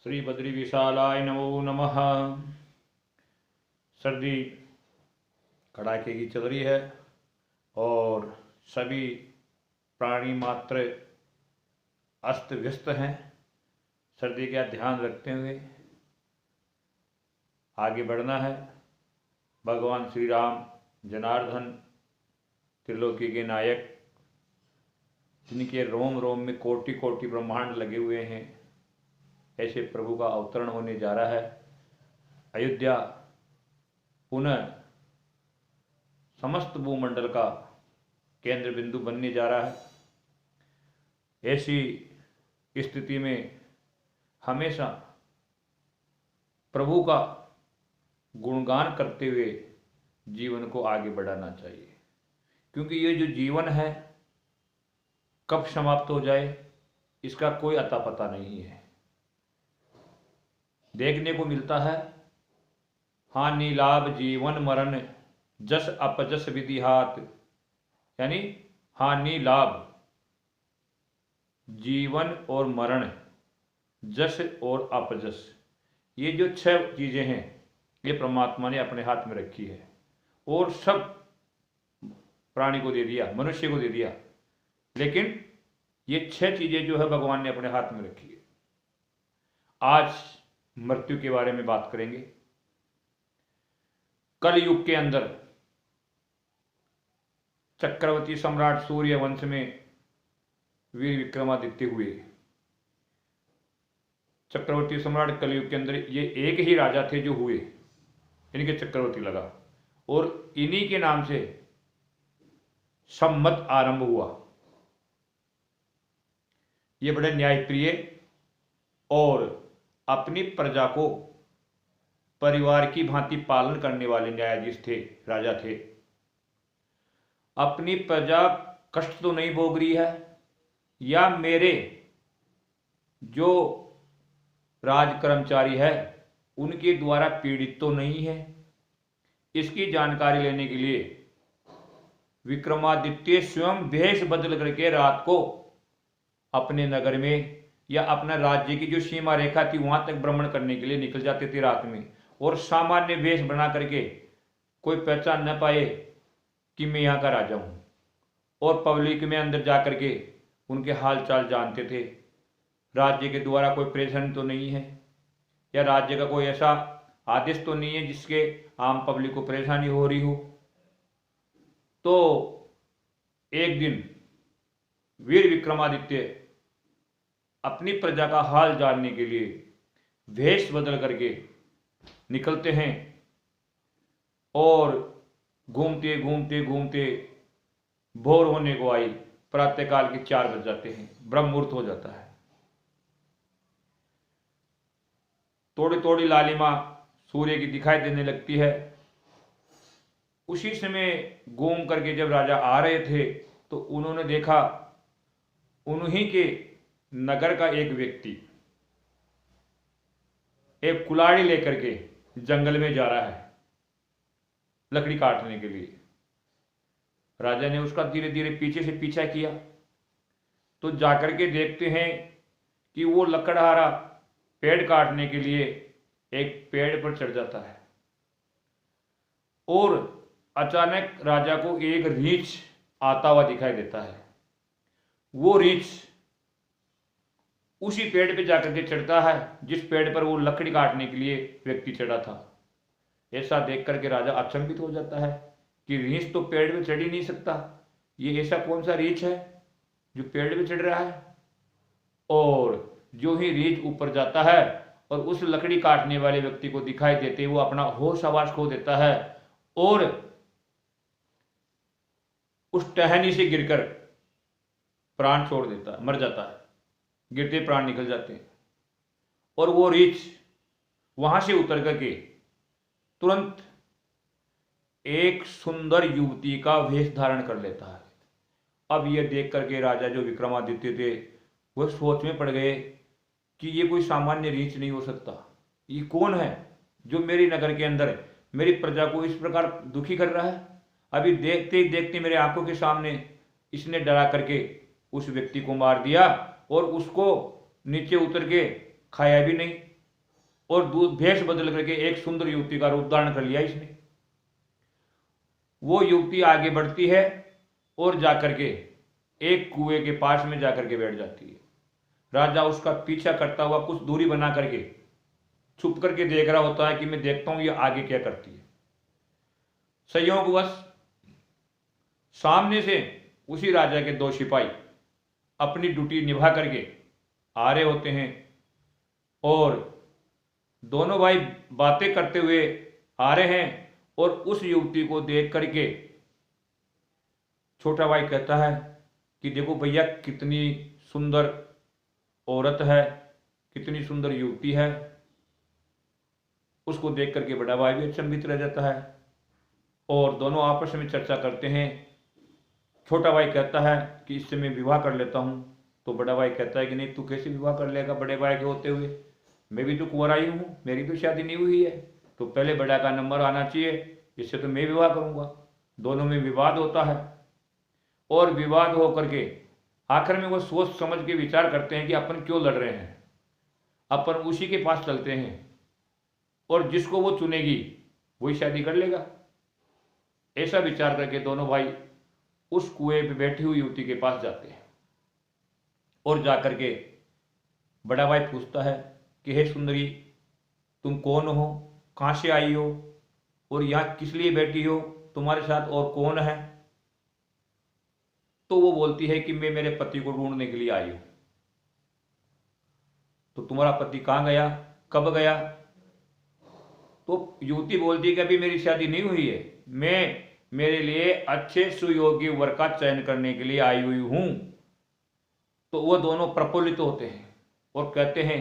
श्री बद्री विशालाय नमो नमः। सर्दी कड़ाके की चल रही है और सभी प्राणी मात्र अस्त व्यस्त हैं। सर्दी का ध्यान रखते हुए आगे बढ़ना है। भगवान श्री राम जनार्दन त्रिलोकी के नायक, जिनके रोम रोम में कोटि कोटि ब्रह्मांड लगे हुए हैं, ऐसे प्रभु का अवतरण होने जा रहा है। अयोध्या पुनः समस्त भूमंडल का केंद्र बिंदु बनने जा रहा है। ऐसी स्थिति में हमेशा प्रभु का गुणगान करते हुए जीवन को आगे बढ़ाना चाहिए, क्योंकि ये जो जीवन है कब समाप्त हो जाए इसका कोई अता पता नहीं है। देखने को मिलता है हानि लाभ जीवन मरण जस अपजस विधि हाथ, यानी हानि लाभ जीवन और मरण, जस और अपजस, ये जो 6 चीजें हैं ये परमात्मा ने अपने हाथ में रखी है और सब प्राणी को दे दिया, मनुष्य को दे दिया, लेकिन ये 6 चीजें जो है भगवान ने अपने हाथ में रखी है। आज मृत्यु के बारे में बात करेंगे। कल युग के अंदर चक्रवर्ती सम्राट सूर्य वंश में वीर विक्रमादित्य हुए। चक्रवर्ती सम्राट कलयुग के अंदर ये एक ही राजा थे जो हुए, इनके चक्रवर्ती लगा और इन्हीं के नाम से संमत आरंभ हुआ। ये बड़े न्यायप्रिय और अपनी प्रजा को परिवार की भांति पालन करने वाले न्यायाधीश थे, राजा थे। अपनी प्रजा कष्ट तो नहीं भोग रही है या मेरे जो राज कर्मचारी है उनके द्वारा पीड़ित तो नहीं है, इसकी जानकारी लेने के लिए विक्रमादित्य स्वयं वेश बदल करके रात को अपने नगर में या अपना राज्य की जो सीमा रेखा थी वहां तक भ्रमण करने के लिए निकल जाते थे रात में, और सामान्य वेश बना करके कोई पहचान न पाए कि मैं यहाँ का राजा हूं, और पब्लिक में अंदर जा करके उनके हाल चाल जानते थे। राज्य के द्वारा कोई प्रेषण तो नहीं है या राज्य का कोई ऐसा आदेश तो नहीं है जिसके आम पब्लिक को परेशानी हो रही हो। तो एक दिन वीर विक्रमादित्य अपनी प्रजा का हाल जानने के लिए वेश बदल करके निकलते हैं और घूमते घूमते घूमते भोर होने को आई, प्रातःकाल के 4 बज जाते हैं, ब्रह्म मुहूर्त हो जाता है। थोड़ी थोड़ी लालिमा सूर्य की दिखाई देने लगती है। उसी समय घूम करके जब राजा आ रहे थे तो उन्होंने देखा उन्हीं के नगर का एक व्यक्ति एक कुल्हाड़ी लेकर के जंगल में जा रहा है लकड़ी काटने के लिए। राजा ने उसका धीरे धीरे पीछे से पीछा किया तो जाकर के देखते हैं कि वो लकड़हारा पेड़ काटने के लिए एक पेड़ पर चढ़ जाता है और अचानक राजा को एक रीछ आता हुआ दिखाई देता है। वो रीछ उसी पेड़ पे जाकर के चढ़ता है जिस पेड़ पर वो लकड़ी काटने के लिए व्यक्ति चढ़ा था। ऐसा देख करके राजा अचंभित हो जाता है कि रीछ तो पेड़ पे चढ़ ही नहीं सकता, ये ऐसा कौन सा रीछ है जो पेड़ पे चढ़ रहा है। और जो ही रीछ ऊपर जाता है और उस लकड़ी काटने वाले व्यक्ति को दिखाई देते वो अपना होश आवाज खो देता है और उस टहनी से गिरकर प्राण छोड़ देता है, मर जाता है। गिरते प्राण निकल जाते हैं और वो रीछ वहां से उतर करके तुरंत एक सुंदर युवती का वेश धारण कर लेता है। अब यह देख करके राजा जो विक्रमादित्य थे वह सोच में पड़ गए कि ये कोई सामान्य रीछ नहीं हो सकता, ये कौन है जो मेरी नगर के अंदर मेरी प्रजा को इस प्रकार दुखी कर रहा है। अभी देखते ही देखते मेरे आंखों के सामने इसने डरा करके उस व्यक्ति को मार दिया और उसको नीचे उतर के खाया भी नहीं, और भेष बदल करके एक सुंदर युवती का रूप धारण कर लिया इसने। वो युवती आगे बढ़ती है और जाकर के एक कुएं के पास में जाकर के बैठ जाती है। राजा उसका पीछा करता हुआ कुछ दूरी बना करके छुप करके देख रहा होता है कि मैं देखता हूं ये आगे क्या करती है। संयोगवश सामने से उसी राजा के दो सिपाही अपनी ड्यूटी निभा करके आ रहे होते हैं और दोनों भाई बातें करते हुए आ रहे हैं। और उस युवती को देख करके छोटा भाई कहता है कि देखो भैया कितनी सुंदर औरत है, कितनी सुंदर युवती है। उसको देख करके बड़ा भाई भी अचंभित रह जाता है और दोनों आपस में चर्चा करते हैं। छोटा भाई कहता है कि इससे मैं विवाह कर लेता हूं। तो बड़ा भाई कहता है कि नहीं, तू कैसे विवाह कर लेगा बड़े भाई के होते हुए, मैं भी तो कुंवारा ही हूं, मेरी तो शादी नहीं हुई है, तो पहले बड़ा का नंबर आना चाहिए, इससे तो मैं विवाह करूंगा। दोनों में विवाद होता है और विवाद होकर के आखिर में वो सोच समझ के विचार करते हैं कि अपन क्यों लड़ रहे हैं, अपन उसी के पास चलते हैं और जिसको वो चुनेगी वही शादी कर लेगा। ऐसा विचार करके दोनों भाई उस कुएं पे बैठी हुई युवती के पास जाते हैं और जाकर के बड़ा भाई पूछता है कि हे सुंदरी, तुम कौन हो, कहाँ से आई हो और यहाँ किस लिए बैठी हो, तुम्हारे साथ और कौन है। तो वो बोलती है कि मैं मेरे पति को ढूंढने के लिए आई हूं। तो तुम्हारा पति कहाँ गया, कब गया। तो युवती बोलती है कि अभी मेरी शादी नहीं हुई है, मैं मेरे लिए अच्छे सुयोग्य वर का चयन करने के लिए आई हुई हूं। तो वो दोनों प्रफुल्लित होते हैं और कहते हैं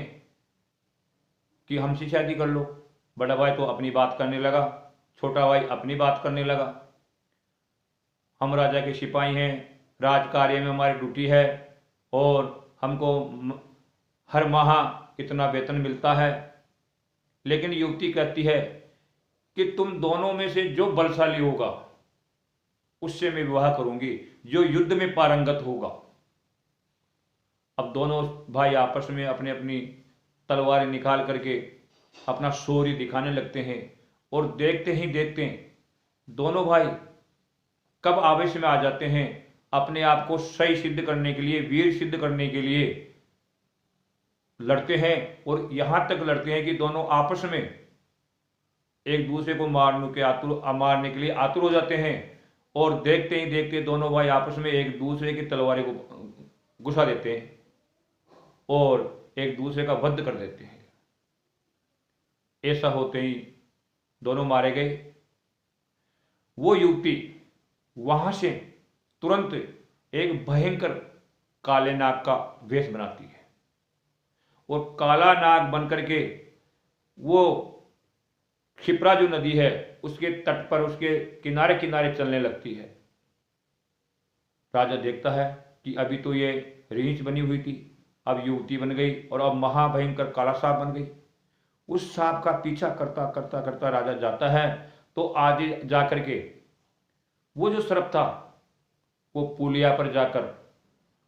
कि हमसे शादी कर लो। बड़ा भाई तो अपनी बात करने लगा, छोटा भाई अपनी बात करने लगा। हम राजा के सिपाही हैं, राज कार्य में हमारी ड्यूटी है और हमको हर माह इतना वेतन मिलता है। लेकिन युवती कहती है कि तुम दोनों में से जो बलशाली होगा उससे मैं विवाह करूंगी, जो युद्ध में पारंगत होगा। अब दोनों भाई आपस में अपनी अपनी तलवारें निकाल करके अपना शौर्य दिखाने लगते हैं और देखते ही देखते दोनों भाई कब आवेश में आ जाते हैं, अपने आप को सही सिद्ध करने के लिए, वीर सिद्ध करने के लिए लड़ते हैं। और यहां तक लड़ते हैं कि दोनों आपस में एक दूसरे को मारने के लिए आतुर हो जाते हैं और देखते ही देखते दोनों भाई आपस में एक दूसरे की तलवारें को घुसा देते हैं और एक दूसरे का वध कर देते हैं। ऐसा होते ही दोनों मारे गए। वो युवती वहां से तुरंत एक भयंकर काले नाग का वेश बनाती है और काला नाग बनकर के वो क्षिप्रा जो नदी है उसके तट पर, उसके किनारे किनारे चलने लगती है। राजा देखता है कि अभी तो ये रींच बनी हुई थी, अब युवती बन गई और अब महाभयंकर काला सांप बन गई। उस सांप का पीछा करता करता करता राजा जाता है तो आगे जाकर के वो जो सर्प था वो पुलिया पर जाकर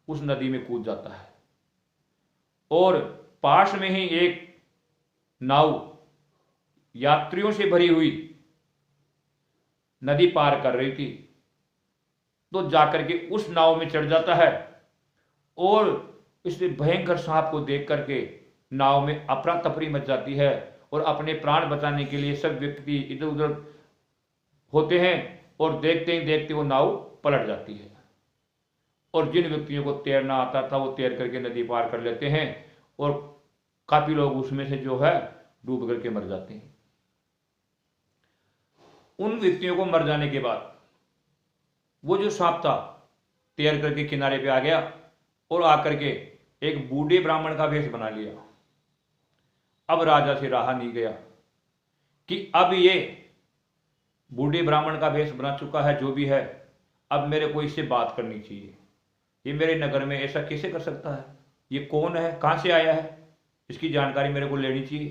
उस नदी में कूद जाता है और पास में ही एक नाव यात्रियों से भरी हुई नदी पार कर रही थी। तो जाकर के उस नाव में चढ़ जाता है और इस भयंकर सांप को देख करके नाव में अफरा तफरी मच जाती है और अपने प्राण बचाने के लिए सब व्यक्ति इधर उधर होते हैं और देखते ही देखते वो नाव पलट जाती है और जिन व्यक्तियों को तैरना आता था वो तैर करके नदी पार कर लेते हैं और काफी लोग उसमें से जो है डूब करके मर जाते हैं। उन व्यक्तियों को मर जाने के बाद वो जो सांप था तैर करके किनारे पे आ गया और आकर के एक बूढ़े ब्राह्मण का वेश बना लिया। अब राजा से रहा नहीं गया कि अब ये बूढ़े ब्राह्मण का वेश बना चुका है जो भी है, अब मेरे को इससे बात करनी चाहिए। ये मेरे नगर में ऐसा कैसे कर सकता है, ये कौन है, कहां से आया है, इसकी जानकारी मेरे को लेनी चाहिए।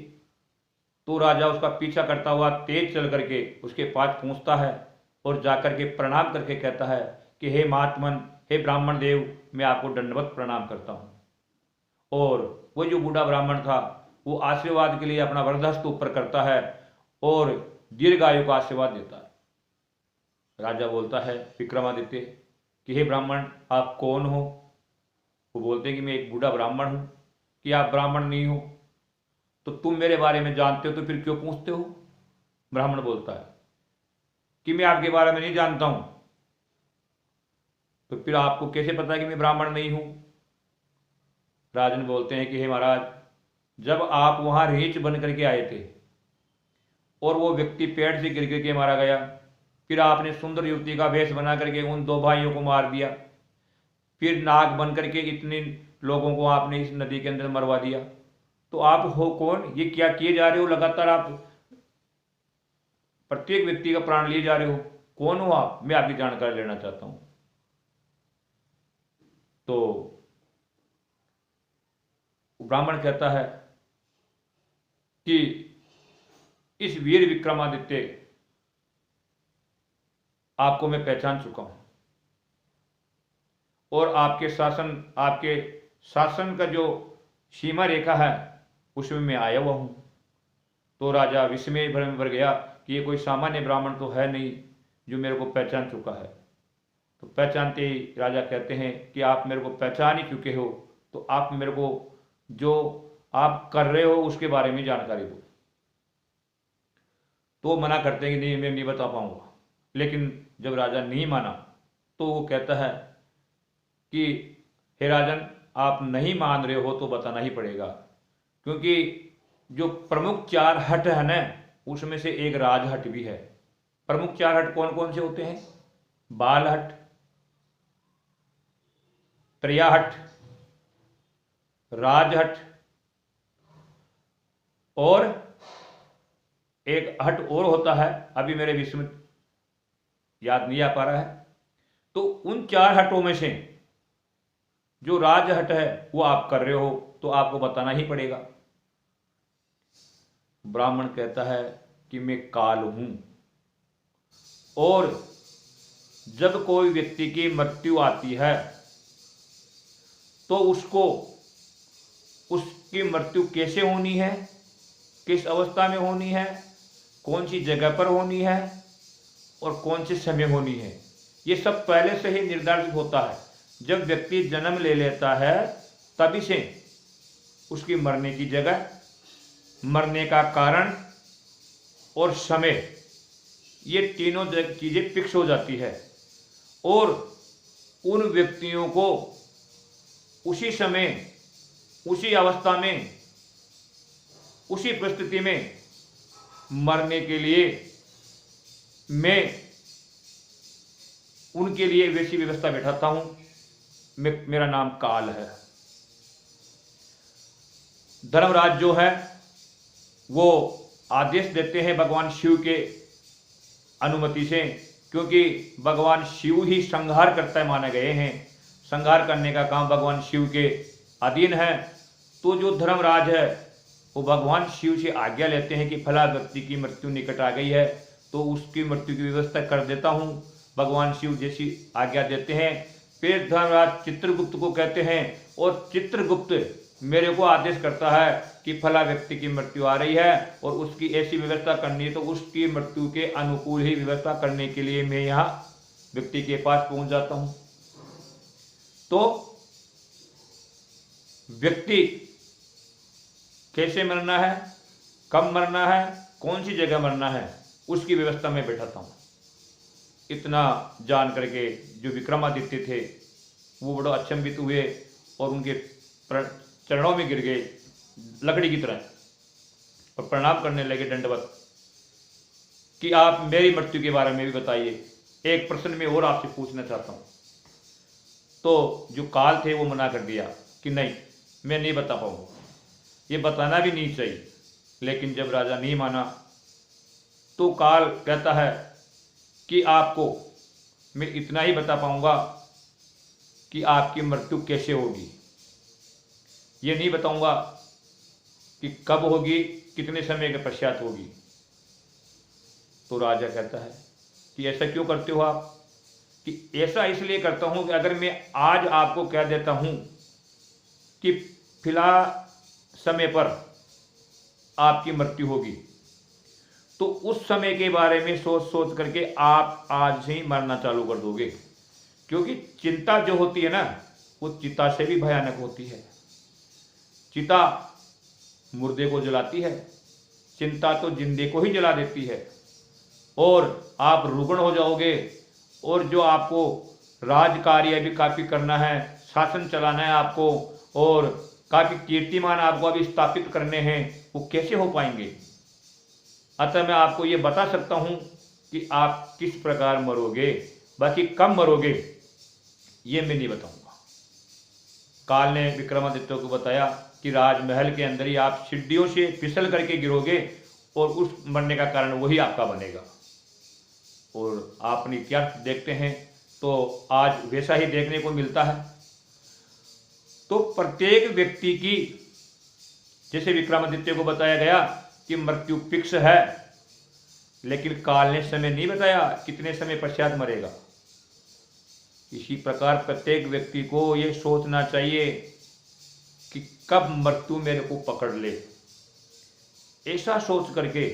तो राजा उसका पीछा करता हुआ तेज चल करके उसके पास पहुंचता है और जाकर के प्रणाम करके कहता है कि हे महात्मन, हे ब्राह्मण देव, मैं आपको दंडवत प्रणाम करता हूं। और वो जो बूढ़ा ब्राह्मण था वो आशीर्वाद के लिए अपना वरदहस्त ऊपर करता है और दीर्घायु का आशीर्वाद देता है। राजा बोलता है विक्रमादित्य कि हे ब्राह्मण, आप कौन हो? वो बोलते हैं कि मैं एक बूढ़ा ब्राह्मण हूं। कि आप ब्राह्मण नहीं हो तो तुम मेरे बारे में जानते हो तो फिर क्यों पूछते हो? ब्राह्मण बोलता है कि मैं आपके बारे में नहीं जानता हूं, तो फिर आपको कैसे पता कि मैं ब्राह्मण नहीं हूं? राजन बोलते हैं कि हे महाराज, जब आप वहां रीछ बन करके आए थे और वो व्यक्ति पेड़ से गिर गिर के मारा गया, फिर आपने सुंदर युवती का वेश बना करके उन दो भाइयों को मार दिया, फिर नाग बन करके इतने लोगों को आपने इस नदी के अंदर मरवा दिया, तो आप हो कौन? ये क्या किए जा रहे हो? लगातार आप प्रत्येक व्यक्ति का प्राण लिए जा रहे हो। कौन हो आप? मैं आपकी जानकारी लेना चाहता हूं। तो ब्राह्मण कहता है कि इस वीर विक्रमादित्य, आपको मैं पहचान चुका हूं और आपके शासन का जो सीमा रेखा है उसमें मैं आया हुआ हूं। तो राजा विस्मय भर गया कि ये कोई सामान्य ब्राह्मण तो है नहीं जो मेरे को पहचान चुका है। तो पहचानते ही राजा कहते हैं कि आप मेरे को पहचान ही चुके हो, तो आप मेरे को जो आप कर रहे हो उसके बारे में जानकारी दो। तो वो मना करते हैं कि नहीं, मैं नहीं बता पाऊंगा। लेकिन जब राजा नहीं माना तो वो कहता है कि हे राजन, आप नहीं मान रहे हो तो बताना ही पड़ेगा, क्योंकि जो प्रमुख 4 हट है ना, उसमें से एक राजहट भी है। प्रमुख 4 हट कौन कौन से होते हैं? बालहट, त्रियाहट, राजहट और एक हट और होता है, अभी मेरे विश्व में याद नहीं आ पा रहा है। तो उन 4 हटों में से जो राजहट है वो आप कर रहे हो तो आपको बताना ही पड़ेगा। ब्राह्मण कहता है कि मैं काल हूं, और जब कोई व्यक्ति की मृत्यु आती है तो उसकी मृत्यु कैसे होनी है, किस अवस्था में होनी है, कौन सी जगह पर होनी है और कौन से समय होनी है, ये सब पहले से ही निर्धारित होता है। जब व्यक्ति जन्म ले लेता है तभी से उसकी मरने की जगह, मरने का कारण और समय, ये तीनों चीजें फिक्स हो जाती है। और उन व्यक्तियों को उसी समय, उसी अवस्था में, उसी परिस्थिति में मरने के लिए मैं उनके लिए वैसी व्यवस्था बैठाता हूं। मेरा नाम काल है। धर्मराज जो है वो आदेश देते हैं भगवान शिव के अनुमति से, क्योंकि भगवान शिव ही संहार करता माने गए हैं। संहार करने का काम भगवान शिव के अधीन है। तो जो धर्मराज है वो भगवान शिव से आज्ञा लेते हैं कि फला व्यक्ति की मृत्यु निकट आ गई है तो उसकी मृत्यु की व्यवस्था कर देता हूं। भगवान शिव जैसी आज्ञा देते हैं। फिर धर्मराज चित्रगुप्त को कहते हैं और चित्रगुप्त मेरे को आदेश करता है कि फला व्यक्ति की मृत्यु आ रही है और उसकी ऐसी व्यवस्था करनी है, तो उसकी मृत्यु के अनुकूल ही व्यवस्था करने के लिए मैं यहाँ व्यक्ति के पास पहुंच जाता हूं। तो व्यक्ति कैसे मरना है, कब मरना है, कौन सी जगह मरना है, उसकी व्यवस्था में बैठाता हूं। इतना जान करके जो विक्रमादित्य थे वो बड़ा अचंभित हुए और उनके चरणों में गिर गए लकड़ी की तरह और प्रणाम करने लगे दंडवत कि आप मेरी मृत्यु के बारे में भी बताइए। एक प्रश्न में और आपसे पूछना चाहता हूं। तो जो काल थे वो मना कर दिया कि नहीं, मैं नहीं बता पाऊंगा, ये बताना भी नहीं चाहिए। लेकिन जब राजा नहीं माना तो काल कहता है कि आपको मैं इतना ही बता पाऊंगा कि आपकी मृत्यु कैसे होगी, ये नहीं बताऊंगा कि कब होगी, कितने समय के पश्चात होगी। तो राजा कहता है कि ऐसा क्यों करते हो आप? कि ऐसा इसलिए करता हूं कि अगर मैं आज आपको कह देता हूं कि फिलहाल समय पर आपकी मृत्यु होगी, तो उस समय के बारे में सोच सोच करके आप आज से ही मरना चालू कर दोगे। क्योंकि चिंता जो होती है ना, वो चिता से भी भयानक होती है। चिता मुर्दे को जलाती है, चिंता तो जिंदे को ही जला देती है, और आप रुग्ण हो जाओगे। और जो आपको राज कार्य भी काफ़ी करना है, शासन चलाना है आपको, और काफ़ी कीर्तिमान आपको अभी स्थापित करने हैं, वो कैसे हो पाएंगे। अतः मैं आपको ये बता सकता हूँ कि आप किस प्रकार मरोगे, बाकी कब मरोगे ये मैं नहीं बताऊंगा। काल ने विक्रमादित्य को बताया कि राजमहल के अंदर ही आप सीढ़ियों से फिसल करके गिरोगे, और उस मरने का कारण वही आपका बनेगा। और आपने क्या देखते हैं, तो आज वैसा ही देखने को मिलता है। तो प्रत्येक व्यक्ति की, जैसे विक्रमादित्य को बताया गया कि मृत्यु फिक्स है, लेकिन काल ने समय नहीं बताया कितने समय पश्चात मरेगा। इसी प्रकार प्रत्येक व्यक्ति को ये सोचना चाहिए कि कब मृत्यु मेरे को पकड़ ले। ऐसा सोच करके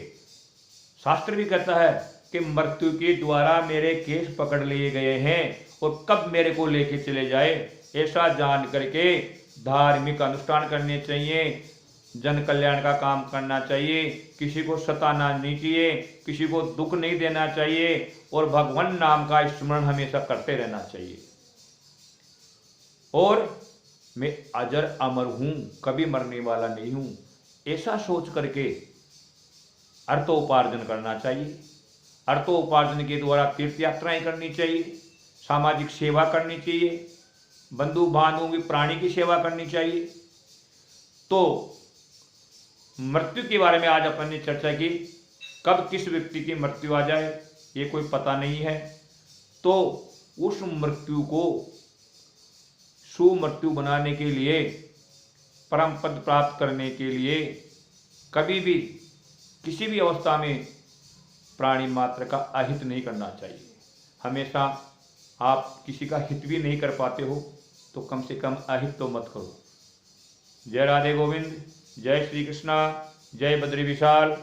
शास्त्र भी कहता है कि मृत्यु के द्वारा मेरे केस पकड़ लिए गए हैं, और कब मेरे को लेके चले जाए, ऐसा जान करके धार्मिक अनुष्ठान करने चाहिए, जन कल्याण का काम करना चाहिए, किसी को सताना नहीं चाहिए, किसी को दुख नहीं देना चाहिए, और भगवान नाम का स्मरण हमेशा करते रहना चाहिए। और मैं अजर अमर हूँ, कभी मरने वाला नहीं हूँ, ऐसा सोच करके अर्थोपार्जन करना चाहिए। अर्थोपार्जन के द्वारा तीर्थ यात्राएं करनी चाहिए, सामाजिक सेवा करनी चाहिए, बंधु बांधवों की प्राणी की सेवा करनी चाहिए। तो मृत्यु के बारे में आज अपन ने चर्चा की। कब किस व्यक्ति की मृत्यु आ जाए ये कोई पता नहीं है, तो उस मृत्यु को सुमृत्यु बनाने के लिए, परम पद प्राप्त करने के लिए कभी भी किसी भी अवस्था में प्राणी मात्र का अहित नहीं करना चाहिए। हमेशा आप किसी का हित भी नहीं कर पाते हो, तो कम से कम अहित तो मत करो। जय राधे गोविंद, जय श्री कृष्णा, जय बद्री विशाल।